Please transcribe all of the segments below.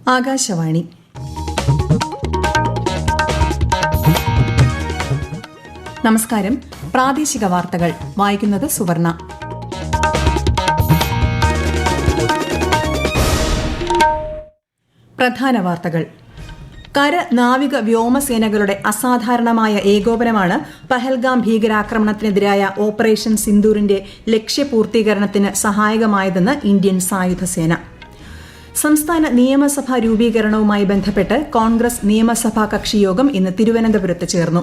ആകാശവാണി. നമസ്കാരം. പ്രാദേശിക വാർത്തകൾ വായിക്കുന്നത് സുവർണ. പ്രധാന വാർത്തകൾ. കര, നാവിക, വ്യോമസേനകളുടെ അസാധാരണമായ ഏകോപനമാണ് പഹൽഗാം ഭീകരാക്രമണത്തിനെതിരായ ഓപ്പറേഷൻ സിന്ദൂറിന്റെ ലക്ഷ്യപൂർത്തീകരണത്തിന് സഹായകമായതെന്ന് ഇന്ത്യൻ സായുധ സേന. സംസ്ഥാന നിയമസഭാ രൂപീകരണവുമായി ബന്ധപ്പെട്ട് കോൺഗ്രസ് നിയമസഭാ കക്ഷിയോഗം ഇന്ന് തിരുവനന്തപുരത്ത് ചേർന്നു.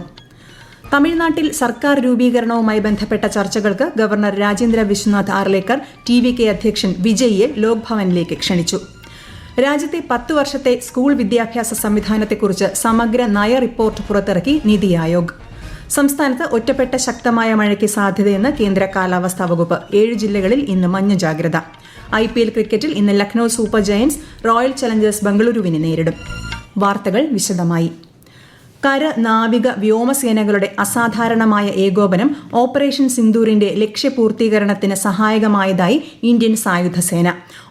തമിഴ്നാട്ടിൽ സർക്കാർ രൂപീകരണവുമായി ബന്ധപ്പെട്ട ചർച്ചകൾക്ക് ഗവർണർ രാജേന്ദ്ര വിശ്വനാഥ് ആർലേക്കർ TVK അധ്യക്ഷൻ വിജയിയെ ലോക്ഭവനിലേക്ക് ക്ഷണിച്ചു. രാജ്യത്തെ 10 വർഷത്തെ സ്കൂൾ വിദ്യാഭ്യാസ സംവിധാനത്തെക്കുറിച്ച് സമഗ്ര നയ റിപ്പോർട്ട് പുറത്തിറക്കി നിതി ആയോഗ്. സംസ്ഥാനത്ത് ഒറ്റപ്പെട്ട ശക്തമായ മഴയ്ക്ക് സാധ്യതയെന്ന് കേന്ദ്ര കാലാവസ്ഥാ വകുപ്പ്. 7 ജില്ലകളിൽ ഇന്ന് മഞ്ഞ ജാഗ്രത. IPL ക്രിക്കറ്റിൽ ഇന്ന് Lucknow super giants royal challengers ബംഗളൂരുവിനെ നേരിടും. വാർത്തകൾ വിശദമായി. കര, നാവിക, വ്യോമസേനകളുടെ അസാധാരണമായ ഏകോപനം ഓപ്പറേഷൻ സിന്ദൂറിന്റെ ലക്ഷ്യപൂർത്തീകരണത്തിന് സഹായകമായതായി ഇന്ത്യൻ സായുധ സേന.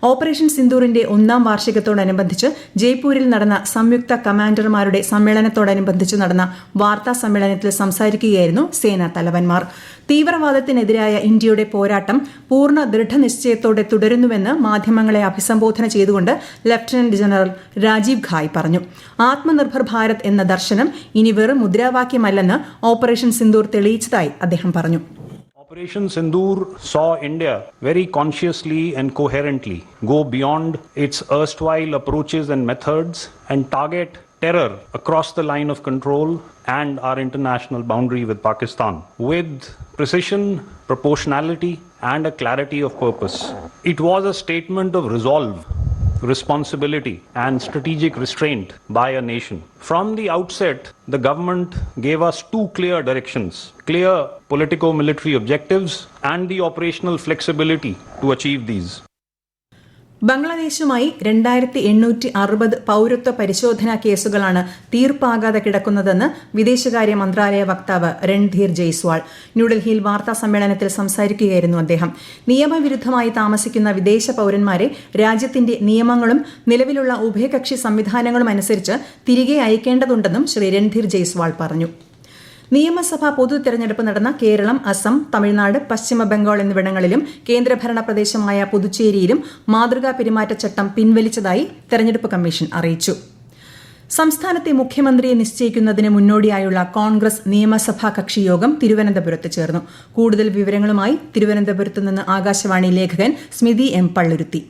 ഓപ്പറേഷൻ സിന്ദൂറിന്റെ 1ാം വാർഷികത്തോടനുബന്ധിച്ച് ജയ്പൂരിൽ നടന്ന സംയുക്ത കമാൻഡർമാരുടെ സമ്മേളനത്തോടനുബന്ധിച്ച് നടന്ന വാർത്താ സമ്മേളനത്തിൽ സംസാരിക്കുകയായിരുന്നു സേനാ തലവന്മാർ. തീവ്രവാദത്തിനെതിരായ ഇന്ത്യയുടെ പോരാട്ടം പൂർണ്ണ ദൃഢനിശ്ചയത്തോടെ തുടരുന്നുവെന്ന് മാധ്യമങ്ങളെ അഭിസംബോധന ചെയ്തുകൊണ്ട് ലഫ്റ്റനന്റ് ജനറൽ രാജീവ് ഘായ് പറഞ്ഞു. ആത്മനിർഭർ ഭാരത് എന്ന ദർശനം ഇനി വെറും മുദ്രാവാക്യമല്ലെന്ന് ഓപ്പറേഷൻ സിന്ദൂർ തെളിയിച്ചതായി അദ്ദേഹം പറഞ്ഞു. Operation Sindoor saw India very consciously and coherently go beyond its erstwhile approaches and methods and target terror across the line of control and our international boundary with Pakistan with precision, proportionality and a clarity of purpose. It was a statement of resolve, responsibility and strategic restraint by a nation. From the outset, the government gave us 2 clear directions: clear politico-military objectives and the operational flexibility to achieve these. ബംഗ്ലാദേശുമായി 2860 പൌരത്വ പരിശോധനാ കേസുകളാണ് തീർപ്പാകാതെ കിടക്കുന്നതെന്ന് വിദേശകാര്യ മന്ത്രാലയ വക്താവ് രൺധീർ ജയ്സ്വാൾ ന്യൂഡൽഹിയിൽ വാർത്താ സമ്മേളനത്തിൽ സംസാരിക്കുകയായിരുന്നു അദ്ദേഹം. നിയമവിരുദ്ധമായി താമസിക്കുന്ന വിദേശ പൌരന്മാരെ രാജ്യത്തിന്റെ നിയമങ്ങളും നിലവിലുള്ള ഉഭയകക്ഷി സംവിധാനങ്ങളും അനുസരിച്ച് തിരികെ അയക്കേണ്ടതുണ്ടെന്നും ശ്രീ രൺധീർ ജയ്സ്വാൾ പറഞ്ഞു. നിയമസഭാ പൊതു തെരഞ്ഞെടുപ്പ് നടന്ന കേരളം, അസം, തമിഴ്നാട്, പശ്ചിമ ബംഗാൾ എന്നിവിടങ്ങളിലും കേന്ദ്രഭരണ പ്രദേശമായ പുതുച്ചേരിയിലും മാതൃകാ പെരുമാറ്റച്ചട്ടം പിൻവലിച്ചതായി തെരഞ്ഞെടുപ്പ് കമ്മീഷൻ അറിയിച്ചു. സംസ്ഥാനത്തെ മുഖ്യമന്ത്രിയെ നിശ്ചയിക്കുന്നതിന് മുന്നോടിയായുള്ള കോൺഗ്രസ് നിയമസഭാ കക്ഷിയോഗം തിരുവനന്തപുരത്ത് ചേർന്നു. കൂടുതൽ വിവരങ്ങളുമായി തിരുവനന്തപുരത്ത് നിന്ന് ആകാശവാണി ലേഖകൻ സ്മിതി M. പള്ളുരുത്തി.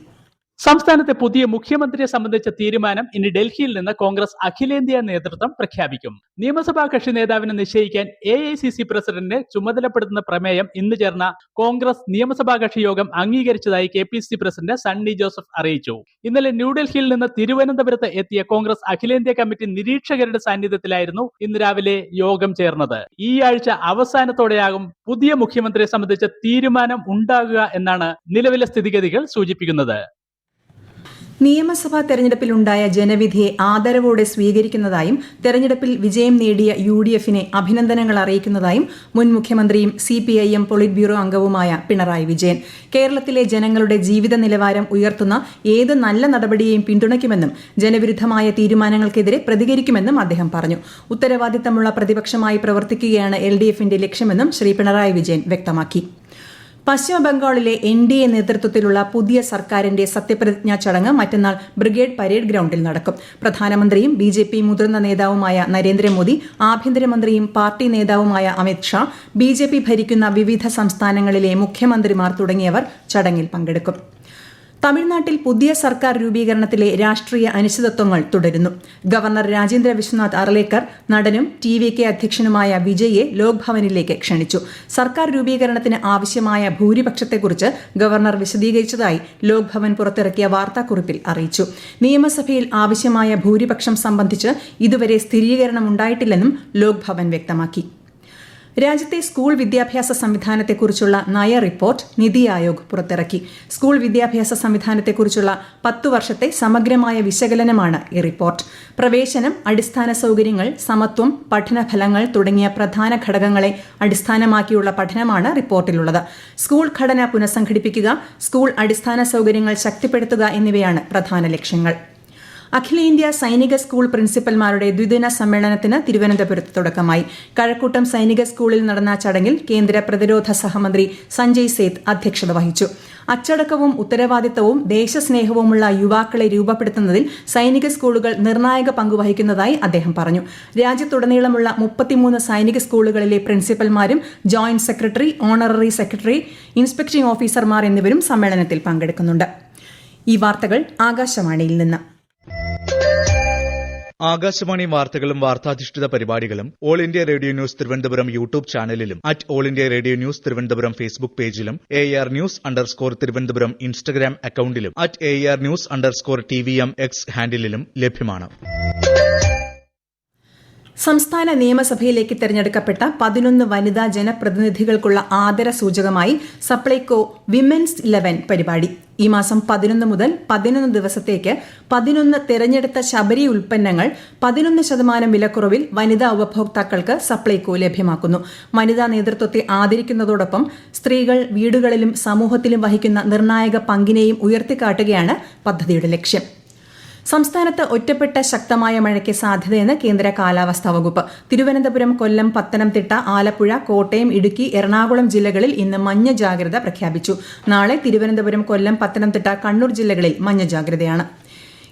സംസ്ഥാനത്തെ പുതിയ മുഖ്യമന്ത്രിയെ സംബന്ധിച്ച തീരുമാനം ഇനി ഡൽഹിയിൽ നിന്ന് കോൺഗ്രസ് അഖിലേന്ത്യാ നേതൃത്വം പ്രഖ്യാപിക്കും. നിയമസഭാ കക്ഷി നേതാവിനെ നിശ്ചയിക്കാൻ AICC പ്രസിഡന്റിനെ ചുമതലപ്പെടുത്തുന്ന പ്രമേയം ഇന്ന് ചേർന്ന കോൺഗ്രസ് നിയമസഭാ കക്ഷി യോഗം അംഗീകരിച്ചതായി KPCC പ്രസിഡന്റ് സണ്ണി ജോസഫ് അറിയിച്ചു. ഇന്നലെ ന്യൂഡൽഹിയിൽ നിന്ന് തിരുവനന്തപുരത്ത് എത്തിയ കോൺഗ്രസ് അഖിലേന്ത്യാ കമ്മിറ്റി നിരീക്ഷകരുടെ സാന്നിധ്യത്തിലായിരുന്നു ഇന്ന് രാവിലെ യോഗം ചേർന്നത്. ഈ ആഴ്ച അവസാനത്തോടെയാകും പുതിയ മുഖ്യമന്ത്രിയെ സംബന്ധിച്ച തീരുമാനം ഉണ്ടാകുക എന്നാണ് നിലവിലെ സ്ഥിതിഗതികൾ സൂചിപ്പിക്കുന്നത്. നിയമസഭാ തെരഞ്ഞെടുപ്പിലുണ്ടായ ജനവിധിയെ ആദരവോടെ സ്വീകരിക്കുന്നതായും തെരഞ്ഞെടുപ്പിൽ വിജയം നേടിയ UDFനെ അഭിനന്ദനങ്ങൾ അറിയിക്കുന്നതായും മുൻ മുഖ്യമന്ത്രിയും CPIM പൊളിറ്റ് ബ്യൂറോ അംഗവുമായ പിണറായി വിജയൻ. കേരളത്തിലെ ജനങ്ങളുടെ ജീവിത നിലവാരം ഉയർത്തുന്ന ഏത് നല്ല നടപടിയെയും പിന്തുണയ്ക്കുമെന്നും ജനവിരുദ്ധമായ തീരുമാനങ്ങൾക്കെതിരെ പ്രതികരിക്കുമെന്നും അദ്ദേഹം പറഞ്ഞു. ഉത്തരവാദിത്തമുള്ള പ്രതിപക്ഷമായി പ്രവർത്തിക്കുകയാണ് LDFന്റെ ലക്ഷ്യമെന്നും ശ്രീ പിണറായി വിജയൻ വ്യക്തമാക്കി. പശ്ചിമ ബംഗാളിലെ NDA നേതൃത്വത്തിലുള്ള പുതിയ സർക്കാരിന്റെ സത്യപ്രതിജ്ഞാ ചടങ്ങ് മറ്റന്നാൾ ബ്രിഗേഡ് പരേഡ് ഗ്രൌണ്ടിൽ നടക്കും. പ്രധാനമന്ത്രിയും BJP മുതിർന്ന നേതാവുമായ നരേന്ദ്രമോദി, ആഭ്യന്തരമന്ത്രിയും പാർട്ടി നേതാവുമായ അമിത് ഷാ, BJP ഭരിക്കുന്ന വിവിധ സംസ്ഥാനങ്ങളിലെ മുഖ്യമന്ത്രിമാർ തുടങ്ങിയവർ ചടങ്ങിൽ പങ്കെടുക്കും. തമിഴ്നാട്ടിൽ പുതിയ സർക്കാർ രൂപീകരണത്തിലെ രാഷ്ട്രീയ അനിശ്ചിതത്വങ്ങൾ തുടരുന്നു. ഗവർണർ രാജേന്ദ്ര വിശ്വനാഥ് അർലേക്കർ നടനും TVK അധ്യക്ഷനുമായ വിജയിയെ ലോക്ഭവനിലേക്ക് ക്ഷണിച്ചു. സർക്കാർ രൂപീകരണത്തിന് ആവശ്യമായ ഭൂരിപക്ഷത്തെക്കുറിച്ച് ഗവർണർ വിശദീകരിച്ചതായി ലോക്ഭവൻ പുറത്തിറക്കിയ വാർത്താക്കുറിപ്പിൽ അറിയിച്ചു. നിയമസഭയിൽ ആവശ്യമായ ഭൂരിപക്ഷം സംബന്ധിച്ച് ഇതുവരെ സ്ഥിരീകരണമുണ്ടായിട്ടില്ലെന്നും ലോക്ഭവൻ വ്യക്തമാക്കി. രാജ്യത്തെ സ്കൂൾ വിദ്യാഭ്യാസ സംവിധാനത്തെക്കുറിച്ചുള്ള നയ റിപ്പോർട്ട് നിതി ആയോഗ് പുറത്തിറക്കി. സ്കൂൾ വിദ്യാഭ്യാസ സംവിധാനത്തെക്കുറിച്ചുള്ള 10 വർഷത്തെ സമഗ്രമായ വിശകലനമാണ് ഈ റിപ്പോർട്ട്. പ്രവേശനം, അടിസ്ഥാന സൗകര്യങ്ങൾ, സമത്വം, പഠനഫലങ്ങൾ തുടങ്ങിയ പ്രധാന ഘടകങ്ങളെ അടിസ്ഥാനമാക്കിയുള്ള പഠനമാണ് റിപ്പോർട്ടിലുള്ളത്. സ്കൂൾ ഘടന പുനഃസംഘടിപ്പിക്കുക, സ്കൂൾ അടിസ്ഥാന സൗകര്യങ്ങൾ ശക്തിപ്പെടുത്തുക എന്നിവയാണ് പ്രധാന ലക്ഷ്യങ്ങൾ. അഖിലേന്ത്യാ സൈനിക സ്കൂൾ പ്രിൻസിപ്പൽമാരുടെ ദ്വിദിന സമ്മേളനത്തിന് തിരുവനന്തപുരത്ത് തുടക്കമായി. കഴക്കൂട്ടം സൈനിക സ്കൂളിൽ നടന്ന ചടങ്ങിൽ കേന്ദ്ര പ്രതിരോധ സഹമന്ത്രി സഞ്ജയ് സേത്ത് അധ്യക്ഷത വഹിച്ചു. അച്ചടക്കവും ഉത്തരവാദിത്തവും ദേശസ്നേഹവുമുള്ള യുവാക്കളെ രൂപപ്പെടുത്തുന്നതിൽ സൈനിക സ്കൂളുകൾ നിർണായക പങ്കുവഹിക്കുന്നതായി അദ്ദേഹം പറഞ്ഞു. രാജ്യത്തുടനീളമുള്ള 33 സൈനിക സ്കൂളുകളിലെ പ്രിൻസിപ്പൽമാരും joint secretary, honorary secretary, inspecting ഓഫീസർമാർ എന്നിവരും സമ്മേളനത്തിൽ പങ്കെടുക്കുന്നുണ്ട്. ഈ വാർത്തകൾ ആകാശവാണിയിൽ നിന്ന്. ആകാശവാണി വാർത്തകളും വാർത്താധിഷ്ഠിത പരിപാടികളും all India radio news Thiruvananthapuram YouTube ചാനലിലും all India radio news Thiruvananthapuram Facebook പേജിലും AR News_ തിരുവനന്തപുരം ഇൻസ്റ്റഗ്രാം അക്കൌണ്ടിലും AR News_TVM X ഹാൻഡിലും ലഭ്യമാണ്. സംസ്ഥാന നിയമസഭയിലേക്ക് തെരഞ്ഞെടുക്കപ്പെട്ട 11 വനിതാ ജനപ്രതിനിധികൾക്കുള്ള ആദരസൂചകമായി സപ്ലൈകോ വിമൻസ് 11 പരിപാടി ഈ മാസം 11 മുതൽ 11 ദിവസത്തേക്ക് 11 തെരഞ്ഞെടുത്ത ശബരി ഉൽപ്പന്നങ്ങൾ 11% വിലക്കുറവിൽ വനിതാ ഉപഭോക്താക്കൾക്ക് സപ്ലൈകോ ലഭ്യമാക്കുന്നു. വനിതാ നേതൃത്വത്തെ ആദരിക്കുന്നതോടൊപ്പം സ്ത്രീകൾ വീടുകളിലും സമൂഹത്തിലും വഹിക്കുന്ന നിർണായക പങ്കിനെയും ഉയർത്തിക്കാട്ടുകയാണ് പദ്ധതിയുടെ ലക്ഷ്യം. സംസ്ഥാനത്ത് ഒറ്റപ്പെട്ട ശക്തമായ മഴയ്ക്ക് സാധ്യതയെന്ന് കേന്ദ്ര കാലാവസ്ഥാ വകുപ്പ്. തിരുവനന്തപുരം, കൊല്ലം, പത്തനംതിട്ട, ആലപ്പുഴ, കോട്ടയം, ഇടുക്കി, എറണാകുളം ജില്ലകളിൽ ഇന്ന് മഞ്ഞ ജാഗ്രത പ്രഖ്യാപിച്ചു. നാളെ തിരുവനന്തപുരം, കൊല്ലം, പത്തനംതിട്ട, കണ്ണൂർ ജില്ലകളിൽ മഞ്ഞ ജാഗ്രതയാണ്.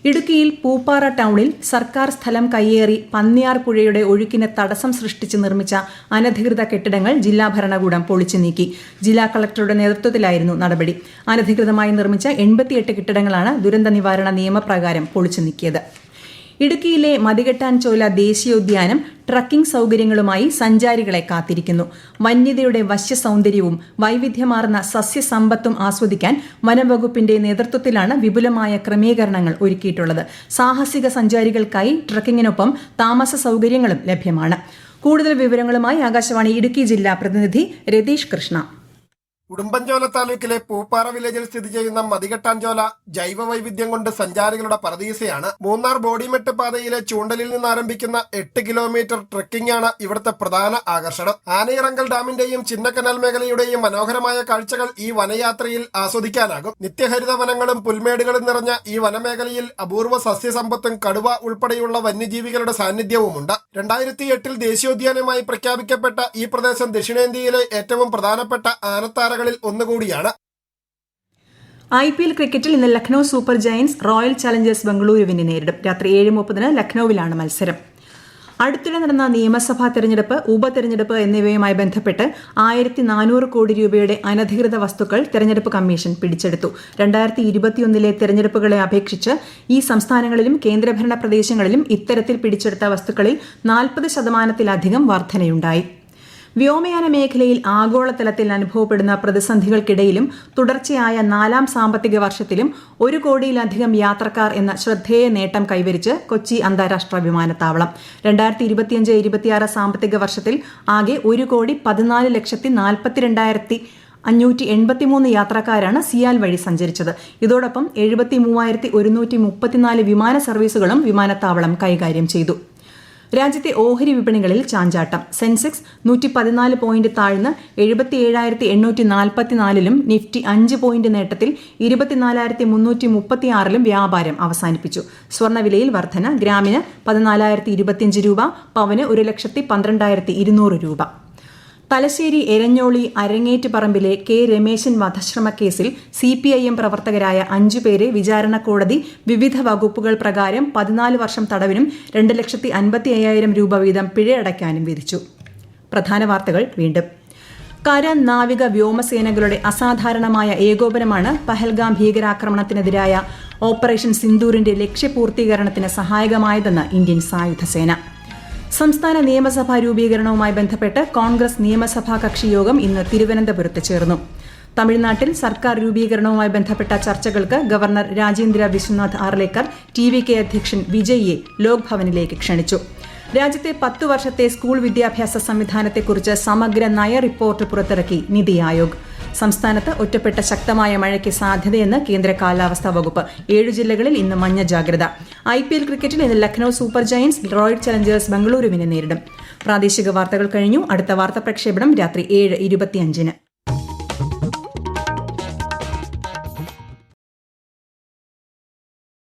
ഇടുക്കിയിൽ പൂപ്പാറ ടൌണിൽ സർക്കാർ സ്ഥലം കയ്യേറി പന്നിയാർ പുഴയുടെ ഒഴുക്കിന് തടസ്സം സൃഷ്ടിച്ച് നിർമ്മിച്ച അനധികൃത കെട്ടിടങ്ങൾ ജില്ലാ ഭരണകൂടം പൊളിച്ചു നീക്കി. ജില്ലാ കളക്ടറുടെ നേതൃത്വത്തിലായിരുന്നു നടപടി. അനധികൃതമായി നിർമ്മിച്ച 88 കെട്ടിടങ്ങളാണ് ദുരന്ത നിവാരണ നിയമപ്രകാരം പൊളിച്ചു നീക്കിയത്. ഇടുക്കിയിലെ മതികെട്ടാൻചോല ദേശീയോദ്യാനം ട്രക്കിംഗ് സൌകര്യങ്ങളുമായി സഞ്ചാരികളെ കാത്തിരിക്കുന്നു. വന്യതയുടെ വശ്യസൌന്ദര്യവും വൈവിധ്യമാർന്ന സസ്യസമ്പത്തും ആസ്വദിക്കാൻ വനംവകുപ്പിന്റെ നേതൃത്വത്തിലാണ് വിപുലമായ ക്രമീകരണങ്ങൾ ഒരുക്കിയിട്ടുള്ളത്. സാഹസിക സഞ്ചാരികൾക്കായി ട്രക്കിങ്ങിനൊപ്പം താമസ സൌകര്യങ്ങളും ലഭ്യമാണ്. കൂടുതൽ വിവരങ്ങളുമായി ആകാശവാണി ഇടുക്കി ജില്ലാ പ്രതിനിധി രതീഷ് കൃഷ്ണ. ഉടുമ്പൻചോല താലൂക്കിലെ പൂപ്പാറ വില്ലേജിൽ സ്ഥിതി ചെയ്യുന്ന മതികെട്ടാൻചോല ജൈവ വൈവിധ്യം കൊണ്ട് സഞ്ചാരികളുടെ പറദീസയാണ്. മൂന്നാർ ബോഡിമെട്ട് പാതയിലെ ചൂണ്ടലിൽ നിന്ന് ആരംഭിക്കുന്ന 8 കിലോമീറ്റർ ട്രെക്കിംഗ് ആണ് ഇവിടുത്തെ പ്രധാന ആകർഷണം. ആനയിറങ്കൽ ഡാമിന്റെയും ചിന്നക്കനാൽ മേഖലയുടെയും മനോഹരമായ കാഴ്ചകൾ ഈ വനയാത്രയിൽ ആസ്വദിക്കാനാകും. നിത്യഹരിത വനങ്ങളും പുൽമേടുകളും നിറഞ്ഞ ഈ വനമേഖലയിൽ അപൂർവ സസ്യസമ്പത്തും കടുവ ഉൾപ്പെടെയുള്ള വന്യജീവികളുടെ സാന്നിധ്യവുമുണ്ട്. 2008 ദേശീയോദ്യാനമായി പ്രഖ്യാപിക്കപ്പെട്ട ഈ പ്രദേശം ദക്ഷിണേന്ത്യയിലെ ഏറ്റവും പ്രധാനപ്പെട്ട ആനത്താര ഒന്നുകൂടിയാണ്. IPL ക്രിക്കറ്റിൽ ഇന്ന് Lucknow super giants royal challengers ബംഗളൂരുവിനെ നേരിടും. രാത്രി 7:30 ലക്നൌവിലാണ് മത്സരം. അടുത്തിടെ നടന്ന നിയമസഭാ തെരഞ്ഞെടുപ്പ്, ഉപതെരഞ്ഞെടുപ്പ് എന്നിവയുമായി ബന്ധപ്പെട്ട് 1400 കോടി രൂപയുടെ അനധികൃത വസ്തുക്കൾ തെരഞ്ഞെടുപ്പ് കമ്മീഷൻ പിടിച്ചെടുത്തു. 2021 തെരഞ്ഞെടുപ്പുകളെ അപേക്ഷിച്ച് ഈ സംസ്ഥാനങ്ങളിലും കേന്ദ്രഭരണ പ്രദേശങ്ങളിലും ഇത്തരത്തിൽ പിടിച്ചെടുത്ത വസ്തുക്കളിൽ 40% വർധനയുണ്ടായി. വ്യോമയാന മേഖലയിൽ ആഗോളതലത്തിൽ അനുഭവപ്പെടുന്ന പ്രതിസന്ധികൾക്കിടയിലും തുടർച്ചയായ 4ാം സാമ്പത്തിക വർഷത്തിലും 1 കോടിയിലധികം യാത്രക്കാർ എന്ന ശ്രദ്ധേയ നേട്ടം കൈവരിച്ച് കൊച്ചി അന്താരാഷ്ട്ര വിമാനത്താവളം. 2025-26 സാമ്പത്തിക വർഷത്തിൽ ആകെ 1,14,42,583 യാത്രക്കാരാണ് സിയാൽ വഴി സഞ്ചരിച്ചത്. ഇതോടൊപ്പം 73,134 വിമാന സർവീസുകളും വിമാനത്താവളം കൈകാര്യം ചെയ്തു. രാജ്യത്തെ ഓഹരി വിപണികളിൽ ചാഞ്ചാട്ടം. സെൻസെക്സ് 114 പോയിന്റ് താഴ്ന്ന് 77,844-ലും നിഫ്റ്റി 5 പോയിന്റ് നേട്ടത്തിൽ 24,336-ലും വ്യാപാരം അവസാനിപ്പിച്ചു. സ്വർണ്ണവിലയിൽ വർധന. ഗ്രാമിന് 14,025 രൂപ, പവന് 1,12,200 രൂപ. തലശ്ശേരി എരഞ്ഞോളി അരങ്ങേറ്റുപറമ്പിലെ കെ രമേശൻ വധശ്രമക്കേസിൽ CPIM പ്രവർത്തകരായ 5 പേരെ വിചാരണ കോടതി വിവിധ വകുപ്പുകൾ പ്രകാരം 14 വർഷം തടവിനും 2,55,000 രൂപ വീതം പിഴയടയ്ക്കാനും വിധിച്ചു. പ്രധാന വാർത്തകൾ വീണ്ടും. കര, നാവിക, വ്യോമസേനകളുടെ അസാധാരണമായ ഏകോപനമാണ് പഹൽഗാം ഭീകരാക്രമണത്തിനെതിരായ ഓപ്പറേഷൻ സിന്ദൂറിന്റെ ലക്ഷ്യപൂർത്തീകരണത്തിന് സഹായകമായതെന്ന് ഇന്ത്യൻ സായുധസേന. സംസ്ഥാന നിയമസഭാ രൂപീകരണവുമായി ബന്ധപ്പെട്ട് കോൺഗ്രസ് നിയമസഭാ കക്ഷിയോഗം ഇന്ന് തിരുവനന്തപുരത്ത് ചേർന്നു. തമിഴ്നാട്ടിൽ സർക്കാർ രൂപീകരണവുമായി ബന്ധപ്പെട്ട ചർച്ചകൾക്ക് ഗവർണർ രാജേന്ദ്ര വിശ്വനാഥ് ആർലേക്കർ TVK അധ്യക്ഷൻ വിജയിയെ ലോക്ഭവനിലേക്ക് ക്ഷണിച്ചു. രാജ്യത്തെ 10 വർഷത്തെ സ്കൂൾ വിദ്യാഭ്യാസ സംവിധാനത്തെക്കുറിച്ച് സമഗ്ര നയ റിപ്പോർട്ട് പുറത്തിറക്കി നിതി ആയോഗ്. സംസ്ഥാനത്ത് ഒറ്റപ്പെട്ട ശക്തമായ മഴയ്ക്ക് സാധ്യതയെന്ന് കേന്ദ്ര കാലാവസ്ഥാ വകുപ്പ്. 7 ജില്ലകളിൽ ഇന്ന് മഞ്ഞ ജാഗ്രത. IPL ക്രിക്കറ്റിൽ ഇന്ന് Lucknow super giants royal challengers ബംഗളൂരുവിനെ നേരിടും. പ്രാദേശിക വാർത്തകൾ കഴിഞ്ഞു. അടുത്ത വാർത്താ പ്രക്ഷേപണം രാത്രി 7:25.